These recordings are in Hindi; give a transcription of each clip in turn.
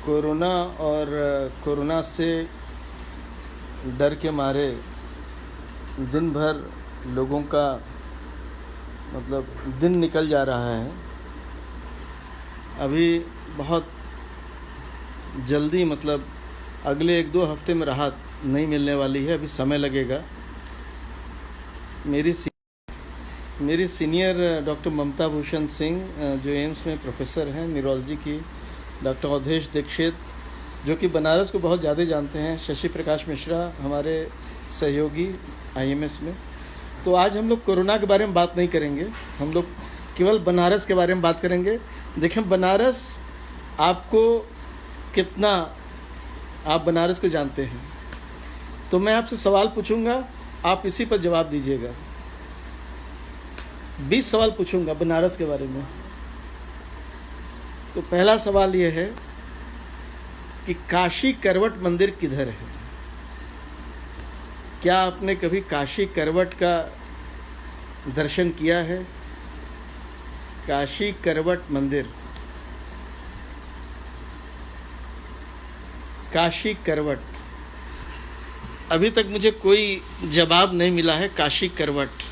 कोरोना और कोरोना से डर के मारे दिन भर लोगों का दिन निकल जा रहा है। अभी बहुत जल्दी अगले 1-2 हफ्ते में राहत नहीं मिलने वाली है, अभी समय लगेगा। मेरी सीनियर डॉक्टर ममता भूषण सिंह जो एम्स में प्रोफेसर हैं न्यूरोलॉजी की, डॉक्टर अवधेश दीक्षित जो कि बनारस को बहुत ज़्यादा जानते हैं, शशि प्रकाश मिश्रा हमारे सहयोगी आईएमएस में। तो आज हम लोग कोरोना के बारे में बात नहीं करेंगे, हम लोग केवल बनारस के बारे में बात करेंगे। देखें बनारस आपको कितना, आप बनारस को जानते हैं, तो मैं आपसे सवाल पूछूंगा, आप इसी पर जवाब दीजिएगा। 20 सवाल पूछूंगा बनारस के बारे में। तो पहला सवाल यह है कि काशी करवट मंदिर किधर है? क्या आपने कभी काशी करवट का दर्शन किया है? काशी करवट मंदिर, काशी करवट, अभी तक मुझे कोई जवाब नहीं मिला है। काशी करवट,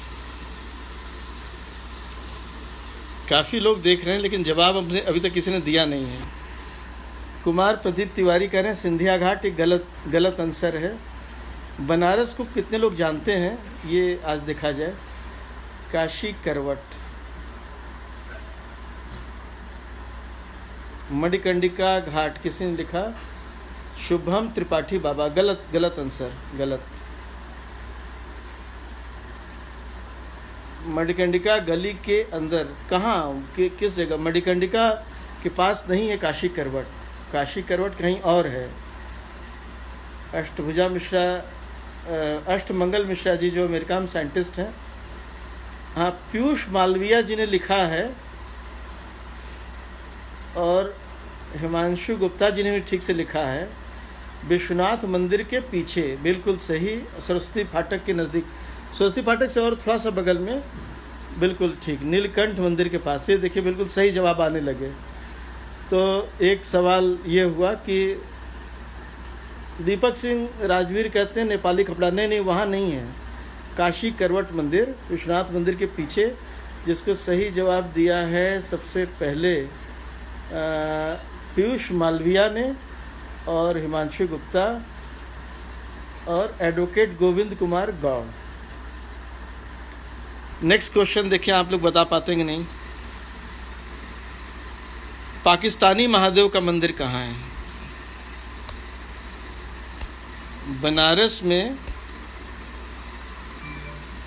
काफ़ी लोग देख रहे हैं लेकिन जवाब अभी तक किसी ने दिया नहीं है। कुमार प्रदीप तिवारी कह रहे हैं सिंधिया घाट, एक गलत आंसर है। बनारस को कितने लोग जानते हैं ये आज देखा जाए। काशी करवट, मणिकर्णिका घाट किसी ने लिखा, शुभम त्रिपाठी बाबा, गलत आंसर, गलत। मणिकर्णिका गली के अंदर कहाँ, किस जगह? मणिकर्णिका के पास नहीं है काशी करवट, काशी करवट कहीं और है। अष्टभुजा मिश्रा, अष्टमंगल मिश्रा जी जो अमेरिका में साइंटिस्ट हैं, हाँ, पीयूष मालविया जी ने लिखा है, और हिमांशु गुप्ता जी ने भी ठीक से लिखा है। विश्वनाथ मंदिर के पीछे, बिल्कुल सही, सरस्वती फाटक के नज़दीक, सरस्वती फाटक से और थोड़ा सा बगल में, बिल्कुल ठीक, नीलकंठ मंदिर के पास। ये देखिए बिल्कुल सही जवाब आने लगे। तो एक सवाल ये हुआ कि दीपक सिंह राजवीर कहते हैं नेपाली कपड़ा, नहीं, वहाँ नहीं है। काशी करवट मंदिर विश्वनाथ मंदिर के पीछे, जिसको सही जवाब दिया है सबसे पहले पीयूष मालविया ने, और हिमांशु गुप्ता, और advocate Govind Kumar Gaur. Next question देखिए, आप लोग बता पाते हैं कि नहीं। पाकिस्तानी महादेव का मंदिर कहाँ है? बनारस में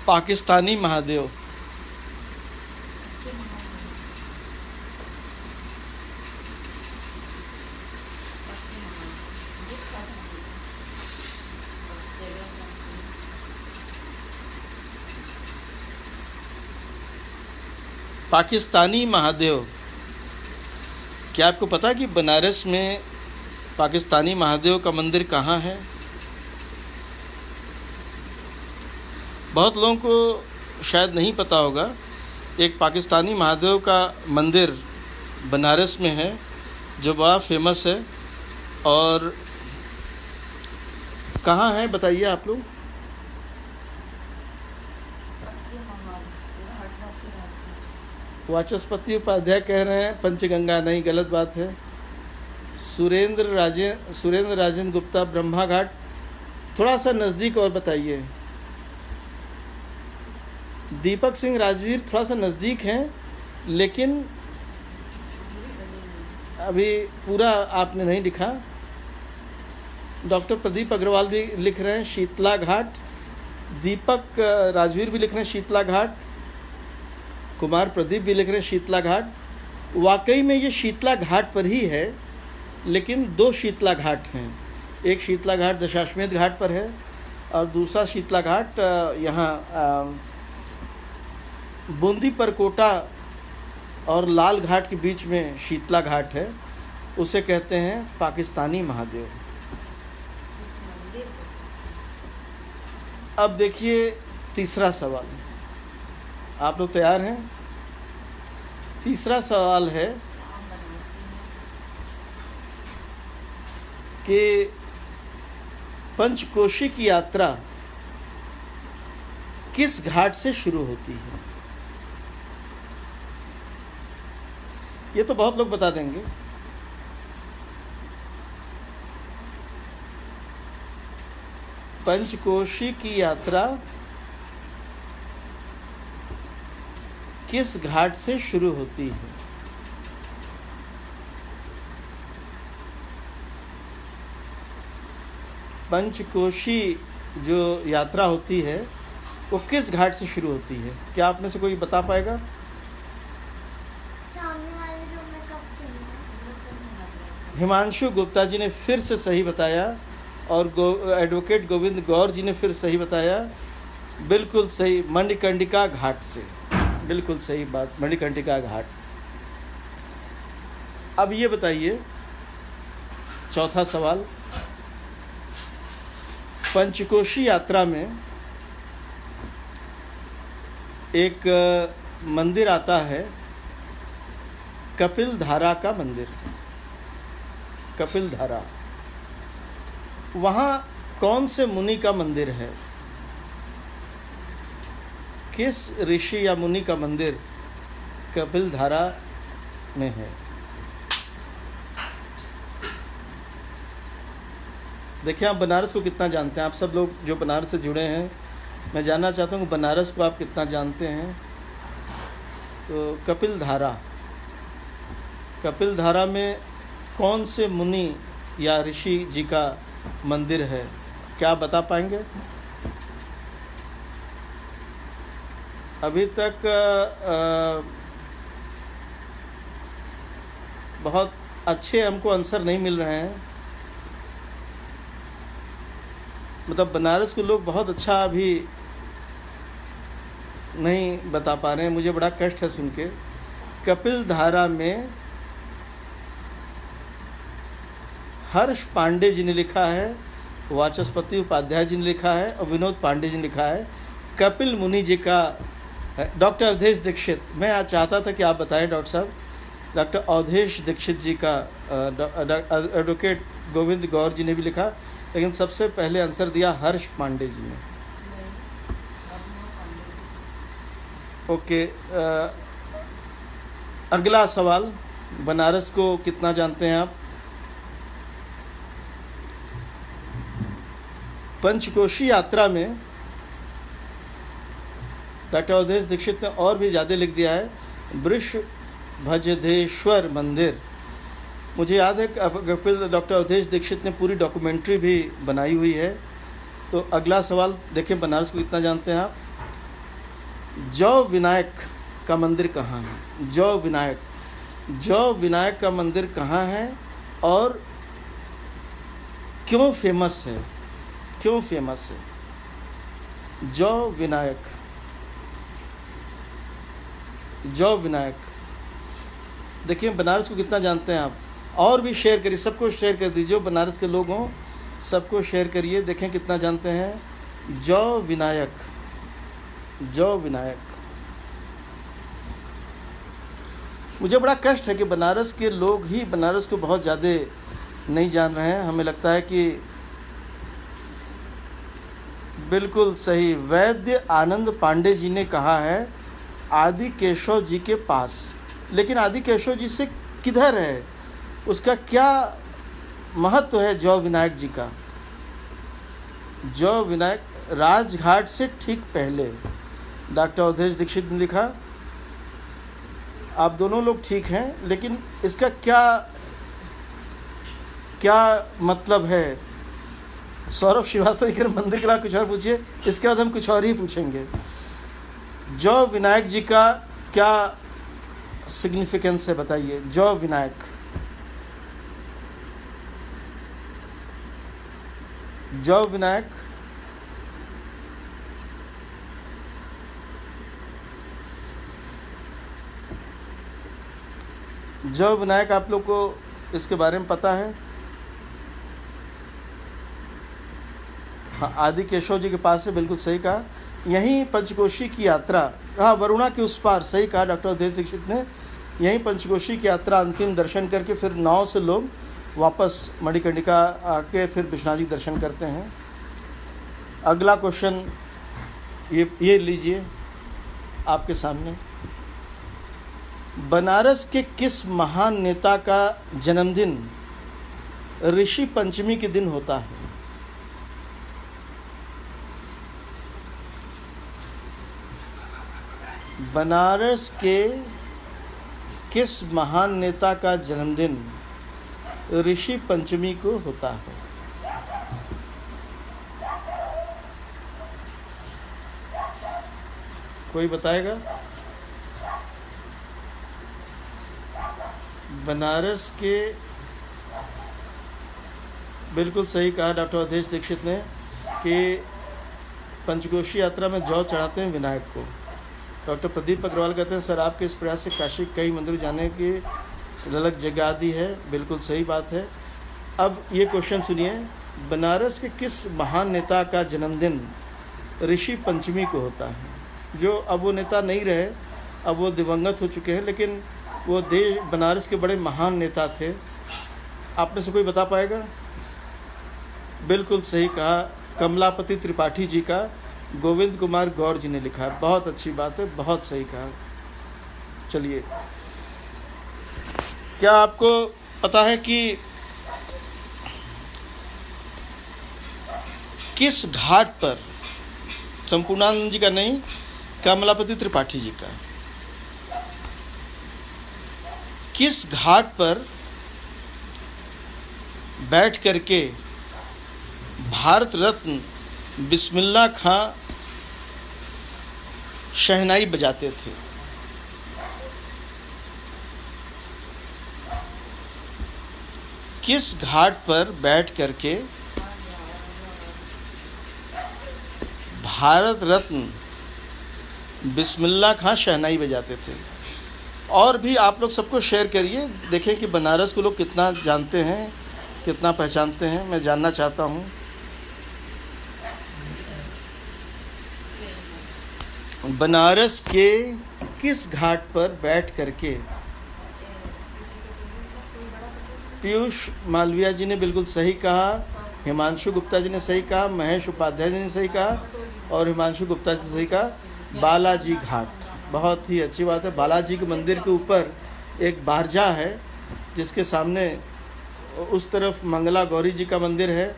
पाकिस्तानी महादेव, पाकिस्तानी महादेव, क्या आपको पता है कि बनारस में पाकिस्तानी महादेव का मंदिर कहाँ है? बहुत लोगों को शायद नहीं पता होगा। एक पाकिस्तानी महादेव का मंदिर बनारस में है जो बड़ा फेमस है। और कहाँ है बताइए आप लोग? वाचस्पति उपाध्याय कह रहे हैं पंचगंगा, नहीं, गलत बात है। सुरेंद्र राजेंद्र गुप्ता ब्रह्मा घाट, थोड़ा सा नज़दीक और बताइए। दीपक सिंह राजवीर थोड़ा सा नज़दीक हैं, लेकिन अभी पूरा आपने नहीं लिखा। डॉक्टर प्रदीप अग्रवाल भी लिख रहे हैं शीतला घाट, दीपक राजवीर भी लिख रहे हैं शीतला घाट, कुमार प्रदीप भी लिख रहे हैं शीतला घाट। वाकई में ये शीतला घाट पर ही है, लेकिन 2 शीतला घाट हैं। एक शीतला घाट दशाश्वमेध घाट पर है, और दूसरा शीतला घाट यहाँ बूंदी परकोटा और लाल घाट के बीच में शीतला घाट है, उसे कहते हैं पाकिस्तानी महादेव। अब देखिए तीसरा सवाल, आप लोग तैयार हैं? तीसरा सवाल है कि पंचकोशी की यात्रा किस घाट से शुरू होती है? ये तो बहुत लोग बता देंगे। पंचकोशी की यात्रा किस घाट से शुरू होती है? पंचकोशी जो यात्रा होती है वो किस घाट से शुरू होती है? क्या आप में से कोई बता पाएगा? सामने वाले रूम में कब चलना? हिमांशु गुप्ता जी ने फिर से सही बताया और एडवोकेट गोविंद गौर जी ने फिर सही बताया। बिल्कुल सही, मणिकर्णिका घाट से। बिल्कुल सही बात, मणिकर्णिका घाट। अब ये बताइए, चौथा सवाल, पंचकोशी यात्रा में एक मंदिर आता है, कपिल धारा का मंदिर। कपिल धारा, वहाँ कौन से मुनि का मंदिर है? किस ऋषि या मुनि का मंदिर कपिल धारा में है? देखिए, आप बनारस को कितना जानते हैं? आप सब लोग जो बनारस से जुड़े हैं, मैं जानना चाहता हूँ कि बनारस को आप कितना जानते हैं। तो कपिल धारा, कपिल धारा में कौन से मुनि या ऋषि जी का मंदिर है? क्या आप बता पाएंगे? अभी तक बहुत अच्छे हमको आंसर नहीं मिल रहे हैं। मतलब बनारस के लोग बहुत अच्छा अभी नहीं बता पा रहे हैं। मुझे बड़ा कष्ट है सुन के। कपिल धारा में हर्ष पांडे जी ने लिखा है, वाचस्पति उपाध्याय जी ने लिखा है और विनोद पांडे जी ने लिखा है। कपिल मुनि जी का डॉक्टर अवधेश दीक्षित, मैं आज चाहता था कि आप बताएं डॉक्टर साहब, डॉक्टर अवधेश दीक्षित जी का, एडवोकेट गोविंद गौर जी ने भी लिखा, लेकिन सबसे पहले आंसर दिया हर्ष पांडे जी ने। ओके, अगला सवाल, बनारस को कितना जानते हैं आप? पंचकोशी यात्रा में डॉक्टर अवधेश दीक्षित ने और भी ज़्यादा लिख दिया है, वृषभजदेश्वर मंदिर। मुझे याद है कि डॉक्टर अवधेश दीक्षित ने पूरी डॉक्यूमेंट्री भी बनाई हुई है। तो अगला सवाल देखें, बनारस को कितना जानते हैं आप? जौ विनायक का मंदिर कहाँ है? जौ विनायक का मंदिर कहाँ है और क्यों फेमस है? क्यों फेमस है जौ विनायक? देखिए, बनारस को कितना जानते हैं आप? और भी शेयर करिए, सबको शेयर कर दीजिए, बनारस के लोग हों सबको शेयर करिए। देखें कितना जानते हैं जौ विनायक। मुझे बड़ा कष्ट है कि बनारस के लोग ही बनारस को बहुत ज़्यादा नहीं जान रहे हैं। हमें लगता है कि बिल्कुल सही, वैद्य आनंद पांडे जी ने कहा है आदि केशव जी के पास। लेकिन आदि केशव जी से किधर है, उसका क्या महत्व है जौ विनायक जी का? जौ विनायक राजघाट से ठीक पहले, डॉक्टर अवधेश दीक्षित ने लिखा। आप दोनों लोग ठीक हैं, लेकिन इसका क्या मतलब है? सौरभ श्रीवास्तव जी के मंदिर के लिए कुछ और पूछिए, इसके बाद हम कुछ और ही पूछेंगे। जौ विनायक जी का क्या सिग्निफिकेंस है बताइए? जौ विनायक, जौ विनायक आप लोग को इसके बारे में पता है? हाँ, आदि केशव जी के पास है, बिल्कुल सही कहा। यहीं पंचकोशी की यात्रा, हाँ, वरुणा के उस पार, सही कहा डॉक्टर अवधेश दीक्षित ने। यहीं पंचकोशी की यात्रा अंतिम दर्शन करके फिर नाव से लोग वापस मणिकर्णिका आके फिर विश्वनाथ जी दर्शन करते हैं। अगला क्वेश्चन ये लीजिए आपके सामने। बनारस के किस महान नेता का जन्मदिन ऋषि पंचमी के दिन होता है? बनारस के किस महान नेता का जन्मदिन ऋषि पंचमी को होता है? कोई बताएगा? बनारस के, बिल्कुल सही कहा डॉक्टर अवधेश दीक्षित ने कि पंचकोशी यात्रा में जौ चढ़ाते हैं विनायक को। डॉक्टर प्रदीप अग्रवाल कहते हैं सर आपके इस प्रयास से काशी कई मंदिर जाने की ललक जगा दी है। बिल्कुल सही बात है। अब ये क्वेश्चन सुनिए, बनारस के किस महान नेता का जन्मदिन ऋषि पंचमी को होता है? जो अब वो नेता नहीं रहे, अब वो दिवंगत हो चुके हैं, लेकिन वो देश बनारस के बड़े महान नेता थे। आप में से कोई बता पाएगा? बिल्कुल सही कहा, कमलापति त्रिपाठी जी का गोविंद कुमार गौर जी ने लिखा है। बहुत अच्छी बात है, बहुत सही कहा। चलिए, क्या आपको पता है कि किस घाट पर, संपूर्णानंद जी का नहीं, कमलापति त्रिपाठी जी का, किस घाट पर बैठ करके भारत रत्न बिस्मिल्लाह खां शहनाई बजाते थे? किस घाट पर बैठ करके भारत रत्न बिस्मिल्लाह खां शहनाई बजाते थे? और भी आप लोग सबको शेयर करिए, देखें कि बनारस को लोग कितना जानते हैं, कितना पहचानते हैं। मैं जानना चाहता हूँ। बनारस के किस घाट पर बैठ करके, पीयूष मालविया जी ने बिल्कुल सही कहा, हिमांशु गुप्ता जी ने सही कहा, महेश उपाध्याय जी ने सही कहा और हिमांशु गुप्ता जी ने सही कहा बालाजी घाट। बहुत ही अच्छी बात है। बालाजी के मंदिर के ऊपर एक बारजा है जिसके सामने उस तरफ मंगला गौरी जी का मंदिर है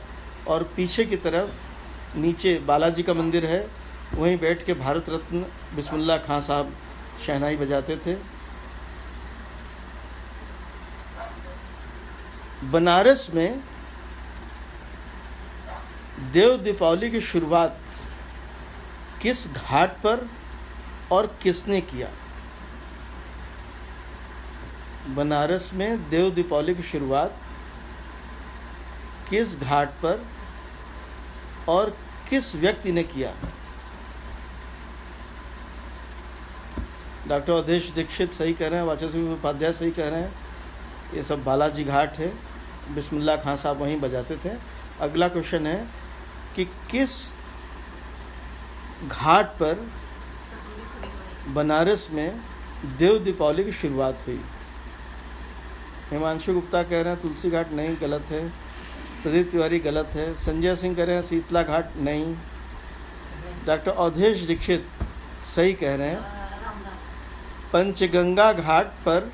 और पीछे की तरफ नीचे बालाजी का मंदिर है। वहीं बैठ के भारत रत्न बिस्मिल्लाह खां साहब शहनाई बजाते थे। बनारस में देव दीपावली की शुरुआत किस घाट पर और किसने किया? बनारस में देव दीपावली की शुरुआत किस घाट पर और किस व्यक्ति ने किया? डॉक्टर अवधेश दीक्षित सही कह रहे हैं, वाचस्पति उपाध्याय सही कह रहे हैं। ये सब बालाजी घाट है, बिस्मिल्लाह खां साहब वहीं बजाते थे। अगला क्वेश्चन है कि किस घाट पर बनारस में देव दीपावली की शुरुआत हुई? हिमांशु गुप्ता कह रहे हैं तुलसी घाट, नहीं, गलत है। प्रदीप तिवारी गलत है। संजय सिंह कह रहे हैं शीतला घाट, नहीं। डॉक्टर अवधेश दीक्षित सही कह रहे हैं। पंचगंगा घाट पर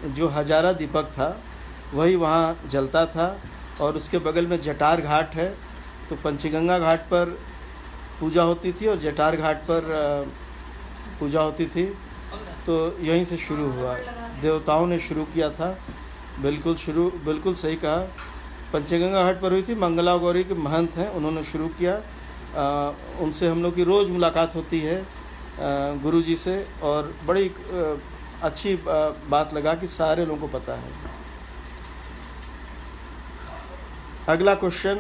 जो हजारा दीपक था वही वहाँ जलता था और उसके बगल में जटार घाट है, तो पंचगंगा घाट पर पूजा होती थी और जटार घाट पर पूजा होती थी। तो यहीं से शुरू हुआ, देवताओं ने शुरू किया था। बिल्कुल सही कहा। पंचगंगा घाट पर हुई थी, मंगला गौरी के महंत हैं, उन्होंने शुरू किया। उनसे हम लोग की रोज़ मुलाकात होती है गुरुजी से, और बड़ी अच्छी बात लगा कि सारे लोगों को पता है। अगला क्वेश्चन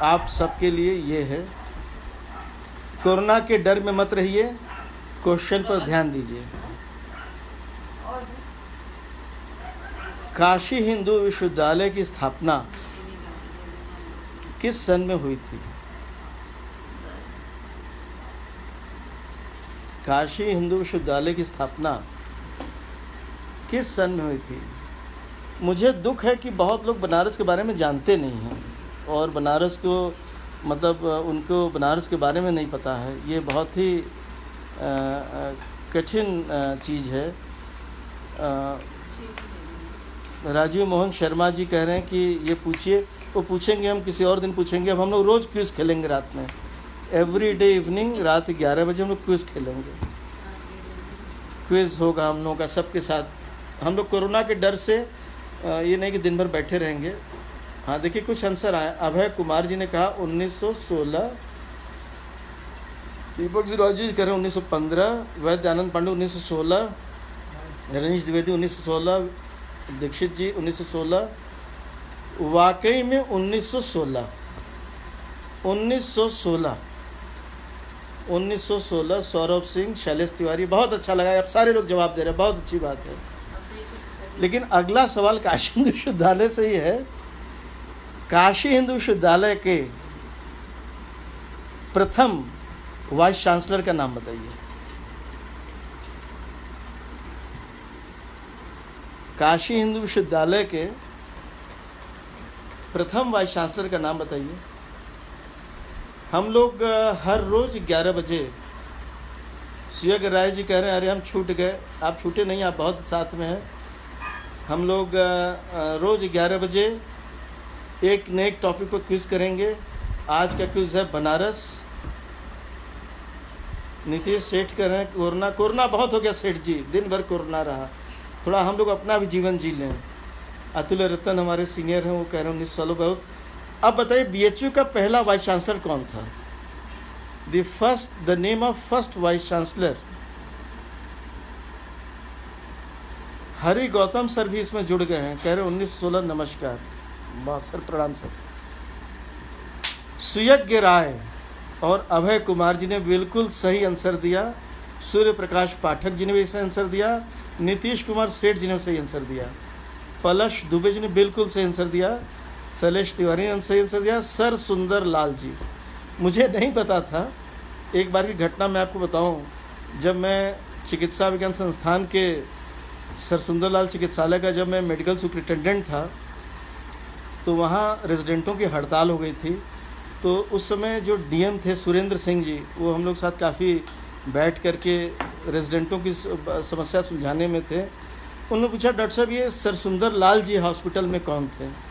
आप सबके लिए ये है, कोरोना के डर में मत रहिए, क्वेश्चन पर ध्यान दीजिए। काशी हिंदू विश्वविद्यालय की स्थापना किस सन में हुई थी? काशी हिंदू विश्वविद्यालय की स्थापना किस सन में हुई थी? मुझे दुख है कि बहुत लोग बनारस के बारे में जानते नहीं हैं और बनारस को मतलब उनको बनारस के बारे में नहीं पता है। ये बहुत ही कठिन चीज़ है। राजीव मोहन शर्मा जी कह रहे हैं कि ये पूछिए, वो पूछेंगे, हम किसी और दिन पूछेंगे। अब हम लोग रोज़ क्विज़ खेलेंगे रात में, एवरी डे इवनिंग रात 11 बजे हम लोग क्विज़ खेलेंगे। क्विज़ होगा हम लोगों का सबके साथ। हम लोग कोरोना के डर से ये नहीं कि दिन भर बैठे रहेंगे। हाँ देखिए कुछ आंसर आए। अभय कुमार जी ने कहा 1916, दीपक जी राजू जी कह रहे हैं 1915, वैद्य आनंद पांडे 1916, रनीश द्विवेदी 1916, दीक्षित जी 1916। वाकई में 1916 सौरभ सिंह, शैलेश तिवारी, बहुत अच्छा लगा। अब सारे लोग जवाब दे रहे हैं, बहुत अच्छी बात है। लेकिन अगला सवाल काशी हिंदू विश्वविद्यालय से ही है। काशी हिंदू विश्वविद्यालय के प्रथम वाइस चांसलर का नाम बताइए। काशी हिंदू विश्वविद्यालय के प्रथम वाइस चांसलर का नाम बताइए। हम लोग हर रोज़ 11 बजे, सुयग राय जी कह रहे हैं अरे हम छूट गए। आप छूटे नहीं, आप बहुत साथ में हैं। हम लोग रोज़ 11 बजे एक नए टॉपिक पर क्विज़ करेंगे। आज का क्विज़ है बनारस। नीतीश सेठ कह रहे हैं कोरोना बहुत हो गया सेठ जी, दिन भर कोरोना रहा, थोड़ा हम लोग अपना भी जीवन जी लें। अतुल रतन हमारे सीनियर हैं, वो कह रहे हैं 19 सालों बहुत। अब बताइए BHU का पहला वाइस चांसलर कौन था? The name of first vice chancellor. Hari Gautam sir भी इसमें जुड़ गए हैं, कह रहे हैं 1916। नमस्कार, बहुत सर, प्रणाम सर। सुयज्ञ राय और अभय कुमार जी ने बिल्कुल सही आंसर दिया। सूर्य प्रकाश पाठक जी ने भी सही आंसर दिया। नीतीश कुमार सेठ जी ने सही आंसर दिया। पलश दुबे जी ने बिल्कुल सही आंसर दिया। शैलेश तिवारी ने सही आंसर दिया। सर सुंदर लाल जी, मुझे नहीं पता था। एक बार की घटना मैं आपको बताऊं, जब मैं चिकित्सा विज्ञान संस्थान के सर सुंदरलाल चिकित्सालय का जब मैं मेडिकल सुपरिटेंडेंट था, तो वहाँ रेजिडेंटों की हड़ताल हो गई थी। तो उस समय जो DM थे सुरेंद्र सिंह जी, वो हम लोग साथ काफ़ी बैठ करके रेजिडेंटों की समस्या सुलझाने में थे। उन्होंने पूछा डॉक्टर साहब ये सर सुंदर लाल जी हॉस्पिटल में कौन थे?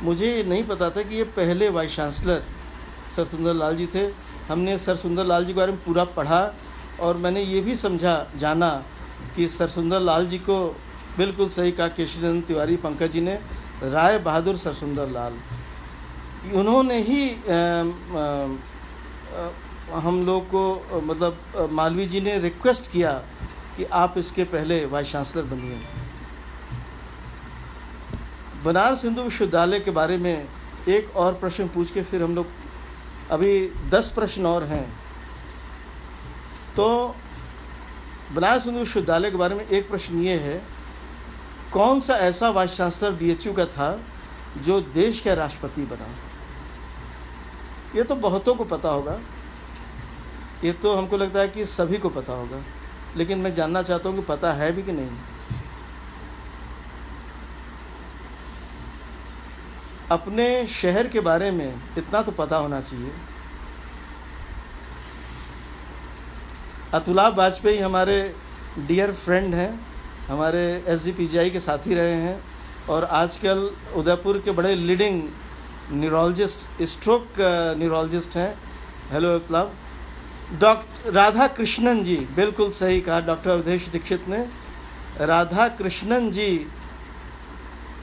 मुझे ये नहीं पता था कि ये पहले वाइस चांसलर सर सुंदर लाल जी थे। हमने सर सुंदर लाल जी के बारे में पूरा पढ़ा और मैंने ये भी जाना कि सर सुंदर लाल जी को बिल्कुल सही कहा केशवचंद्र तिवारी पंकज जी ने, राय बहादुर सर सुंदर लाल, उन्होंने ही हम लोग को मतलब मालवीय जी ने रिक्वेस्ट किया कि आप इसके पहले वाइस चांसलर बनिए। बनारस हिंदू विश्वविद्यालय के बारे में एक और प्रश्न पूछ के फिर हम लोग, अभी 10 प्रश्न और हैं। तो बनारस हिंदू विश्वविद्यालय के बारे में एक प्रश्न ये है, कौन सा ऐसा वाइस चांसलर BHU का था जो देश का राष्ट्रपति बना? ये तो बहुतों को पता होगा, ये तो हमको लगता है कि सभी को पता होगा, लेकिन मैं जानना चाहता हूँ कि पता है भी कि नहीं। अपने शहर के बारे में इतना तो पता होना चाहिए। अतुला वाजपेयी हमारे डियर फ्रेंड हैं, हमारे SGPGI के साथी रहे हैं और आजकल उदयपुर के बड़े लीडिंग न्यूरोलॉजिस्ट, स्ट्रोक न्यूरोलॉजिस्ट हैं। Hello club. Doctor Radha Krishnan ji, बिल्कुल सही कहा डॉक्टर अवधेश दीक्षित ने, राधा कृष्णन जी।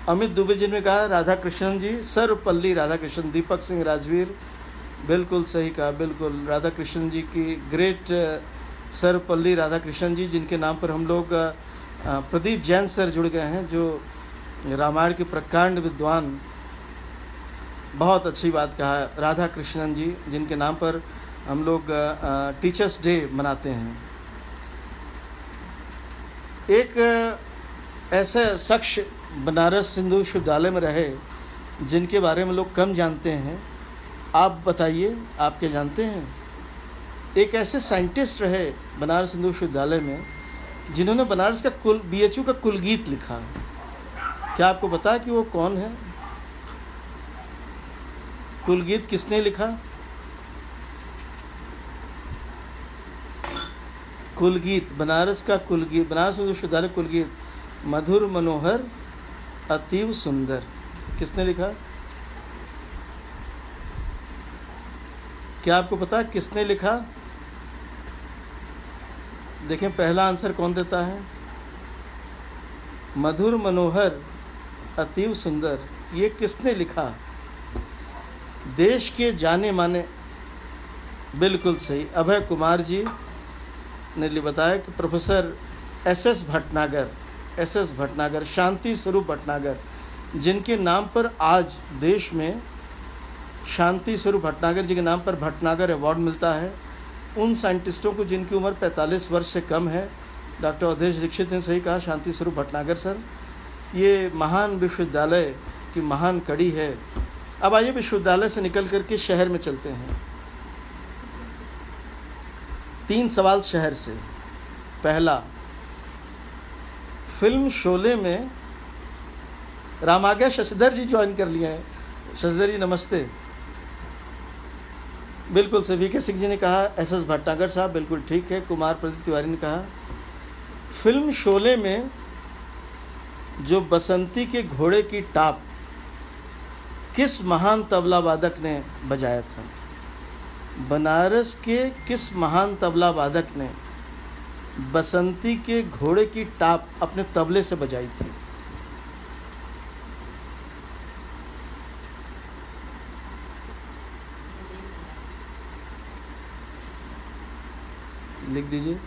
अमित दुबे जी ने कहा राधा कृष्णन जी, सर्वपल्ली राधा कृष्णन। दीपक सिंह राजवीर, बिल्कुल सही कहा, बिल्कुल राधा कृष्णन जी की ग्रेट सर्वपल्ली राधा कृष्णन जी, जिनके नाम पर हम लोग प्रदीप जैन सर जुड़ गए हैं, जो रामायण के प्रकांड विद्वान। बहुत अच्छी बात कहा राधा कृष्णन जी, जिनके नाम पर हम लोग टीचर्स डे मनाते हैं। एक ऐसे शख्स बनारस हिंदू विश्वविद्यालय में रहे जिनके बारे में लोग कम जानते हैं, आप बताइए, आप क्या जानते हैं? एक ऐसे साइंटिस्ट रहे बनारस हिंदू विश्वविद्यालय में जिन्होंने बनारस का BHU का कुल गीत लिखा। क्या आपको पता है कि वो कौन है? कुलगीत किसने लिखा? कुलगीत, बनारस का कुलगीत, बनारस विश्वविद्यालय कुलगीत, मधुर मनोहर अतीव सुंदर, किसने लिखा? क्या आपको पता है किसने लिखा? देखें पहला आंसर कौन देता है? मधुर मनोहर अतीव सुंदर, ये किसने लिखा? देश के जाने माने, बिल्कुल सही, अभय कुमार जी ने बताया कि प्रोफेसर एस भटनागर, शांति स्वरूप भटनागर, जिनके नाम पर आज देश में शांति स्वरूप भटनागर जी के नाम पर भटनागर अवार्ड मिलता है। उन साइंटिस्टों को जिनकी उम्र 45 वर्ष से कम है, डॉक्टर अवधेश दीक्षित ने सही कहा, शांति स्वरूप भटनागर सर, ये महान विश्वविद्यालय की महान कड़ी है। अब आइए विश्वविद्यालय से निकल करके शहर में चलते हैं। 3 सवाल शहर से। पहला, फिल्म शोले में राम आ गया, शशिधर जी ज्वाइन कर लिए हैं। शशिधर जी नमस्ते। बिल्कुल से वीके सिंह जी ने कहा एस भटनागर साहब, बिल्कुल ठीक है। कुमार प्रदीप तिवारी ने कहा फिल्म शोले में जो बसंती के घोड़े की टाप किस महान तबला वादक ने बजाया था? बनारस के किस महान तबला वादक ने बसंती के घोड़े की टाप अपने तबले से बजाई थी? लिख दीजिए।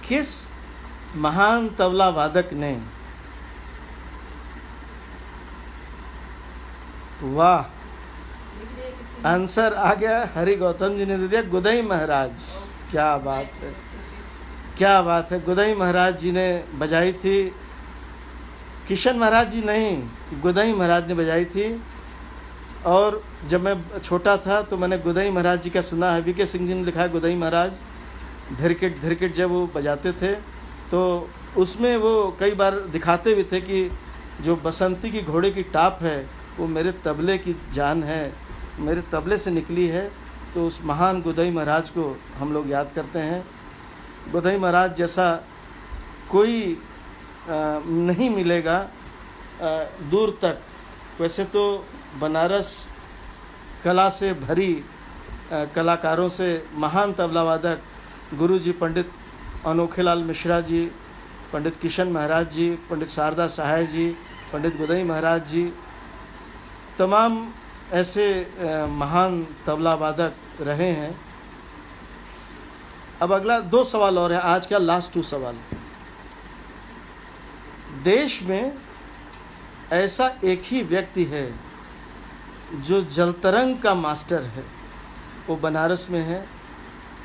किस महान तबला वादक ने, वाह आंसर आ गया, हरि गौतम जी ने दे दिया, गुदई महाराज। क्या बात है, क्या बात है, गुदई महाराज जी ने बजाई थी। किशन महाराज जी नहीं, गुदई महाराज ने बजाई थी। और जब मैं छोटा था तो मैंने गुदई महाराज जी का सुना है। वीके सिंह जी ने लिखा है गुदई महाराज धिरकिट धिरकिट जब वो बजाते थे तो उसमें वो कई बार दिखाते भी थे कि जो बसंती की घोड़े की टाप है वो मेरे तबले की जान है, मेरे तबले से निकली है। तो उस महान गुदई महाराज को हम लोग याद करते हैं। गुदई महाराज जैसा कोई नहीं मिलेगा दूर तक। वैसे तो बनारस कला से भरी कलाकारों से महान तबला वादक गुरुजी पंडित अनोखेलाल मिश्रा जी, पंडित किशन महाराज जी, पंडित शारदा सहाय जी, पंडित गुदई महाराज जी, तमाम ऐसे महान तबला वादक रहे हैं। अब अगला 2 सवाल और है आज का, लास्ट 2 सवाल। देश में ऐसा एक ही व्यक्ति है जो जलतरंग का मास्टर है, वो बनारस में है।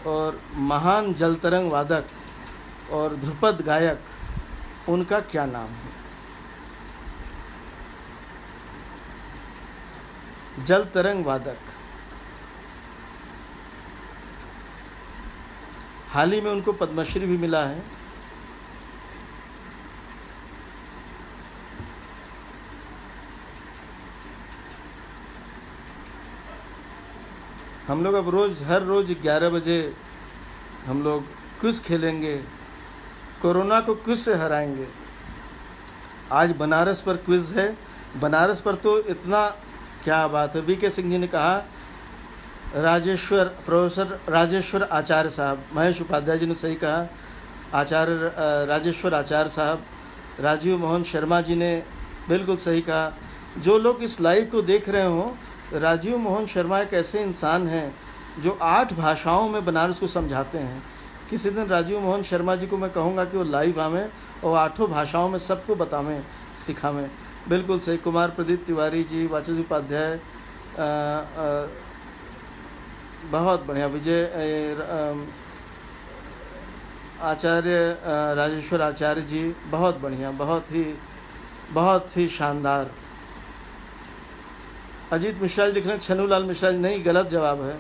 और महान जलतरंग वादक और ध्रुपद गायक, उनका क्या नाम है? जलतरंग वादक, हाल ही में उनको पद्मश्री भी मिला है। हम लोग अब हर रोज़ 11 बजे हम लोग क्विज़ खेलेंगे, कोरोना को क्विज़ से हराएंगे। आज बनारस पर क्विज़ है। बनारस पर तो इतना, क्या बात है। वीके सिंह जी ने कहा प्रोफेसर राजेश्वर आचार्य साहब, महेश उपाध्याय जी ने सही कहा आचार्य राजेश्वर आचार्य साहब, राजीव मोहन शर्मा जी ने बिल्कुल सही कहा। जो लोग इस लाइव को देख रहे हों, राजीव मोहन शर्मा एक ऐसे इंसान हैं जो 8 भाषाओं में बनारस को समझाते हैं। किसी दिन राजीव मोहन शर्मा जी को मैं कहूँगा कि वो लाइव आवें और 8 भाषाओं में सबको बतावें, सिखावें। बिल्कुल सही। कुमार प्रदीप तिवारी जी, वाचस्पति उपाध्याय, बहुत बढ़िया। विजय आचार्य राजेश्वर आचार्य जी, बहुत बढ़िया, बहुत ही शानदार। अजीत मिश्रा जी लिख रहे हैं छन्नूलाल मिश्रा जी, नहीं, गलत जवाब है।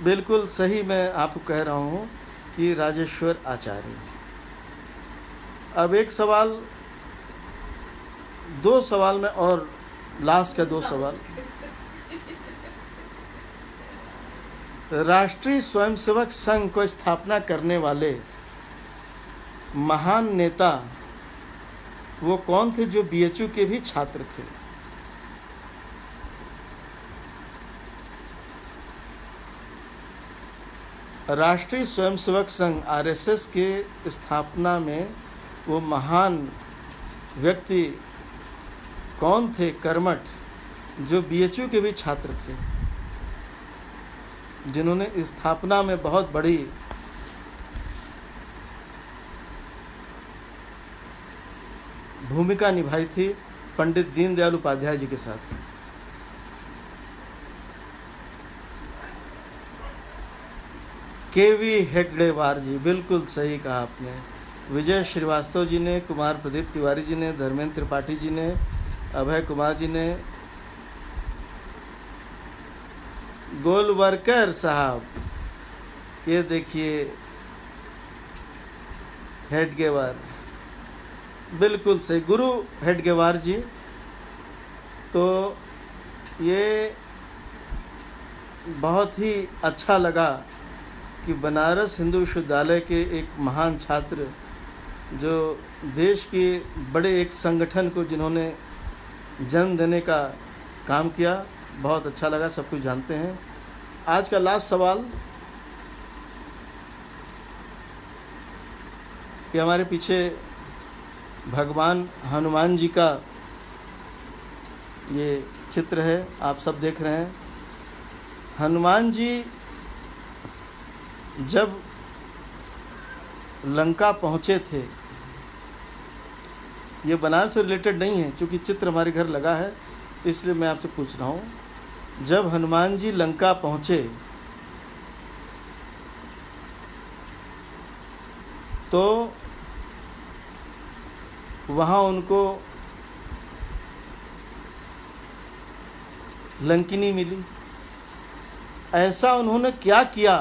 बिल्कुल सही मैं आपको कह रहा हूँ कि राजेश्वर आचार्य। अब एक सवाल, 2 सवाल में, और लास्ट का 2 सवाल। राष्ट्रीय स्वयंसेवक संघ को स्थापना करने वाले महान नेता वो कौन थे जो बीएचयू के भी छात्र थे? राष्ट्रीय स्वयंसेवक संघ आरएसएस के स्थापना में वो महान व्यक्ति कौन थे कर्मठ, जो बीएचयू के भी छात्र थे, जिन्होंने स्थापना में बहुत बड़ी भूमिका निभाई थी पंडित दीनदयाल उपाध्याय जी के साथ? केवी हेगड़ेवार जी, बिल्कुल सही कहा आपने। विजय श्रीवास्तव जी ने, कुमार प्रदीप तिवारी जी ने, धर्मेंद्र त्रिपाठी जी ने, अभय कुमार जी ने, गोलवरकर साहब, ये देखिए हेडगेवार, बिल्कुल सही, गुरु हेडगेवार जी। तो ये बहुत ही अच्छा लगा कि बनारस हिंदू विश्वविद्यालय के एक महान छात्र, जो देश के बड़े एक संगठन को जिन्होंने जन्म देने का काम किया, बहुत अच्छा लगा, सब कुछ जानते हैं। आज का लास्ट सवाल, ये हमारे पीछे भगवान हनुमान जी का ये चित्र है, आप सब देख रहे हैं। हनुमान जी जब लंका पहुँचे थे, ये बनारस से रिलेटेड नहीं है, क्योंकि चित्र हमारे घर लगा है, इसलिए मैं आपसे पूछ रहा हूँ। जब हनुमान जी लंका पहुँचे तो वहाँ उनको लंकिनी मिली। ऐसा उन्होंने क्या किया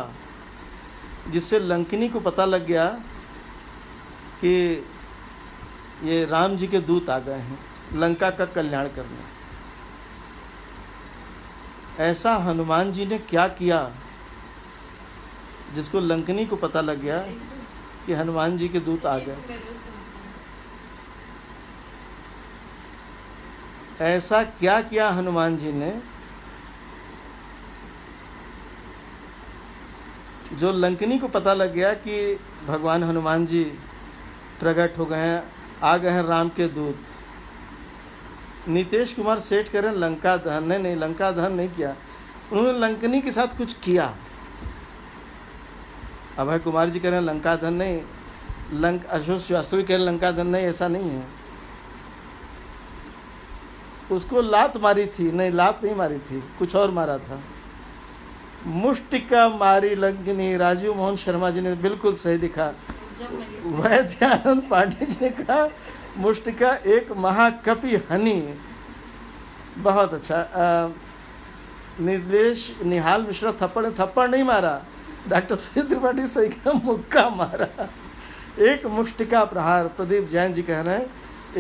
जिससे लंकिनी को पता लग गया कि ये राम जी के दूत आ गए हैं लंका का कल्याण करने? ऐसा हनुमान जी ने क्या किया जिसको लंकिनी को पता लग गया कि हनुमान जी के दूत आ गए? ऐसा क्या किया हनुमान जी ने जो लंकिनी को पता लग गया कि भगवान हनुमान जी प्रकट हो गए हैं, आ गए हैं राम के दूत? नीतीश कुमार सेठ कह रहे हैं लंका दहन, नहीं, लंका दहन नहीं किया, उन्होंने लंकिनी के साथ कुछ किया। अभय कुमार जी कह रहे हैं लंका दहन नहीं, अशोक श्रीवास्तव कह रहे हैं लंका दहन नहीं, ऐसा नहीं है। उसको लात मारी थी, नहीं लात नहीं मारी थी, कुछ और मारा था, मुष्टिका मारी लंकिनी। राजीव मोहन शर्मा जी ने बिल्कुल सही लिखा। वैद्यानंद पांडे जी ने कहा मुष्टिका एक महाकपि हनी, बहुत अच्छा। निहाल मिश्रा थप्पड़ नहीं मारा, डॉक्टर सुधीर त्रिपाठी सही कहा मुक्का मारा, एक मुष्टिका प्रहार। प्रदीप जैन जी कह रहे हैं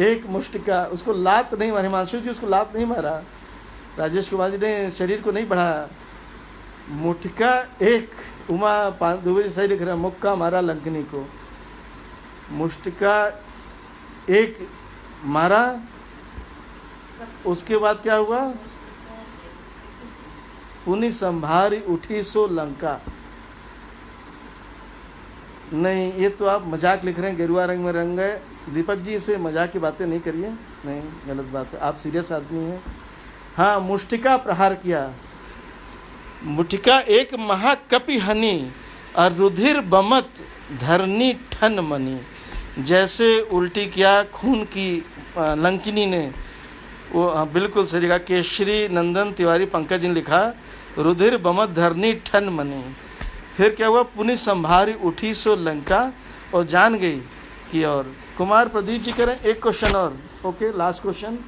एक मुष्टिका, उसको लात नहीं मारी, हिमांशु जी उसको लात नहीं मारा, राजेश कुमार जी ने शरीर को नहीं बढ़ाया, मुठका एक। उमा दुबे जी सही लिख रहे हैं मुक्का मारा लंकिनी को, मुष्टिका एक मारा। उसके बाद क्या हुआ? पुनि संभारी उठी सो लंका। नहीं, ये तो आप मजाक लिख रहे हैं, गेरुआ रंग में रंग गए। दीपक जी से मजाक की बातें नहीं करिए, नहीं, गलत बात है, आप सीरियस आदमी हैं। हाँ, मुष्टिका प्रहार किया, मुटिका एक महाकपि हनी और रुधिर बमत धरनी ठन मनी। जैसे उल्टी किया खून की लंकिनी ने, वो बिल्कुल सही लिखा। केशरी नंदन तिवारी पंकज ने लिखा रुधिर बमत धरनी ठन मनी। फिर क्या हुआ? पुनि संभारी उठी सो लंका, और जान गई कि। और कुमार प्रदीप जी कह रहे हैं एक क्वेश्चन और, okay, last question,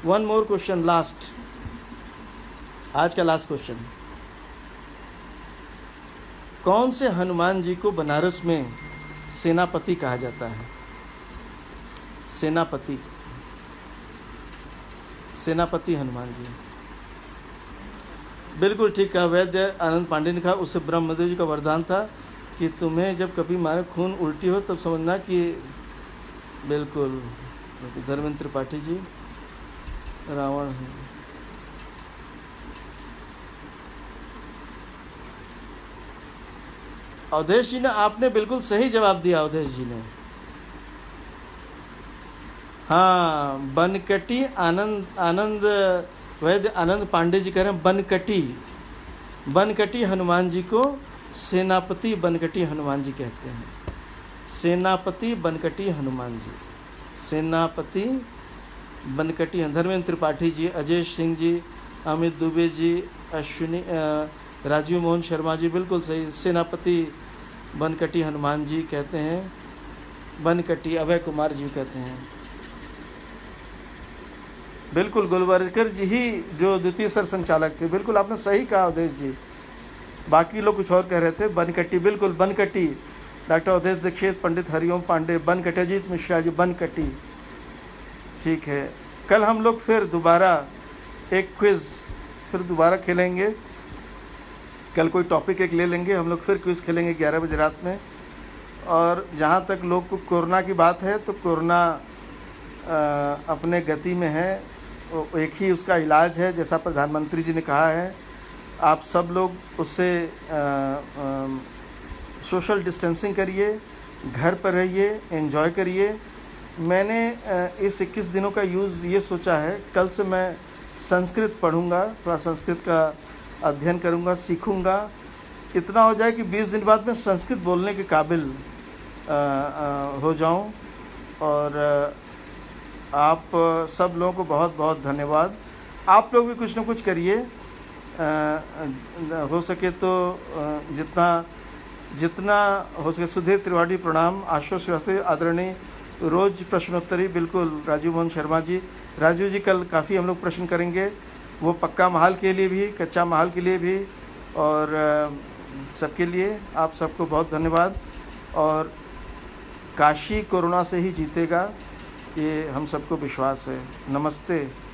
one more question, last, आज का लास्ट क्वेश्चन। कौन से हनुमान जी को बनारस में सेनापति कहा जाता है? सेनापति, सेनापति हनुमान जी। बिल्कुल ठीक कहा। वैद्य आनंद पांडे ने कहा उससे ब्रह्मदेव जी का वरदान था कि तुम्हें जब कभी मारे खून उल्टी हो तब समझना कि बिल्कुल। धर्मेंद्र त्रिपाठी जी, रावण। अवधेश जी ने, आपने बिल्कुल सही जवाब दिया अवधेश जी ने। हाँ, बनकटी आनंद वैद्य आनंद पांडे जी कह रहे हैं बनकटी, बनकटी हनुमान जी को सेनापति बनकटी हनुमान जी कहते हैं। सेनापति बनकटी हनुमान जी, सेनापति बनकटी। धर्मेंद्र त्रिपाठी जी, अजय सिंह जी, अमित दुबे जी, अश्विनी राजीव मोहन शर्मा जी, बिल्कुल सही। सेनापति बनकटी हनुमान जी कहते हैं। बनकटी अभय कुमार जी कहते हैं। बिल्कुल, गोलवारकर जी ही जो द्वितीय सर संचालक थे। बिल्कुल आपने सही कहा अवधेश जी, बाकी लोग कुछ और कह रहे थे। बनकटी, बिल्कुल बनकटी। डॉक्टर अवधेश दीक्षित, पंडित हरिओम पांडे, बनकटी। अजीत मिश्रा जी, बनकटी। ठीक है, कल हम लोग फिर दोबारा एक क्विज़ फिर दोबारा खेलेंगे। कल कोई टॉपिक एक ले लेंगे, हम लोग फिर क्विज़ खेलेंगे 11 बजे रात में। और जहाँ तक लोग को कोरोना की बात है, तो कोरोना अपने गति में है, एक ही उसका इलाज है, जैसा प्रधानमंत्री जी ने कहा है। आप सब लोग उससे सोशल डिस्टेंसिंग करिए, घर पर रहिए, एंजॉय करिए। मैंने इस 21 दिनों का यूज़ ये सोचा है, कल से मैं संस्कृत पढ़ूँगा, थोड़ा संस्कृत का अध्ययन करूँगा, सीखूँगा। इतना हो जाए कि 20 दिन बाद मैं संस्कृत बोलने के काबिल हो जाऊँ। और आप सब लोगों को बहुत बहुत धन्यवाद। आप लोग भी कुछ न कुछ करिए, हो सके तो जितना हो सके। सुधीर त्रिवाड़ी प्रणाम, आशुष श्रीवास्तव, आदरणीय रोज प्रश्नोत्तरी, बिल्कुल राजीव मोहन शर्मा जी। राजू जी कल काफ़ी हम लोग प्रश्न करेंगे, वो पक्का महाल के लिए भी, कच्चा महाल के लिए भी, और सबके लिए। आप सबको बहुत धन्यवाद। और काशी कोरोना से ही जीतेगा, ये हम सबको विश्वास है। नमस्ते।